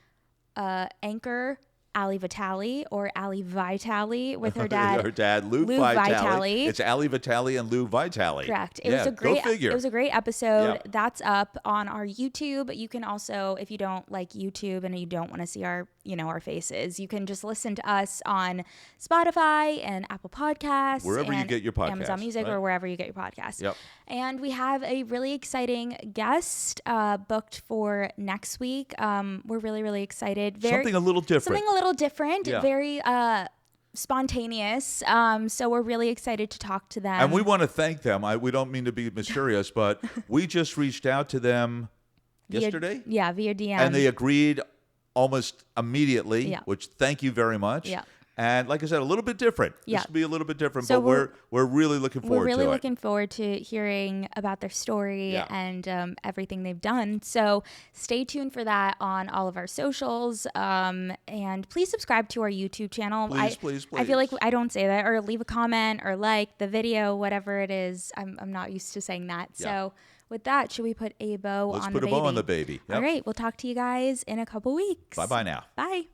[SPEAKER 1] anchor Ali Vitale, or Ali Vitale, with her dad.
[SPEAKER 2] Her dad, Lou Vitale. It's Ali Vitale and Lou Vitale.
[SPEAKER 1] Correct. It was a great.
[SPEAKER 2] Go figure.
[SPEAKER 1] It was a great episode.
[SPEAKER 2] Yeah.
[SPEAKER 1] That's up on our YouTube. You can also, if you don't like YouTube and you don't want to see our faces, you can just listen to us on Spotify and Apple Podcasts,
[SPEAKER 2] Wherever you get your podcasts,
[SPEAKER 1] Amazon Music,
[SPEAKER 2] right?
[SPEAKER 1] or wherever you get your podcasts.
[SPEAKER 2] Yep.
[SPEAKER 1] And we have a really exciting guest booked for next week. We're really, really excited.
[SPEAKER 2] Something a little different.
[SPEAKER 1] Something a little different.
[SPEAKER 2] Yeah.
[SPEAKER 1] Very spontaneous. So we're really excited to talk to them.
[SPEAKER 2] And we want to thank them. We don't mean to be mysterious, but we just reached out to them yesterday.
[SPEAKER 1] Via DM.
[SPEAKER 2] And they agreed almost immediately,
[SPEAKER 1] Yeah.
[SPEAKER 2] which thank you very much.
[SPEAKER 1] Yeah.
[SPEAKER 2] And like I said, a little bit different.
[SPEAKER 1] Yeah.
[SPEAKER 2] This will be a little bit different,
[SPEAKER 1] So
[SPEAKER 2] but we're really looking forward to it.
[SPEAKER 1] We're really looking forward to hearing about their story and everything they've done. So stay tuned for that on all of our socials. And please subscribe to our YouTube channel.
[SPEAKER 2] Please.
[SPEAKER 1] I feel like I don't say that, or leave a comment, or like the video, whatever it is. I'm not used to saying that.
[SPEAKER 2] Yeah.
[SPEAKER 1] So with that, should we put a bow
[SPEAKER 2] Let's
[SPEAKER 1] on
[SPEAKER 2] put
[SPEAKER 1] the
[SPEAKER 2] a
[SPEAKER 1] baby?
[SPEAKER 2] bow on the baby. Yep.
[SPEAKER 1] All right. We'll talk to you guys in a couple weeks.
[SPEAKER 2] Bye-bye now.
[SPEAKER 1] Bye.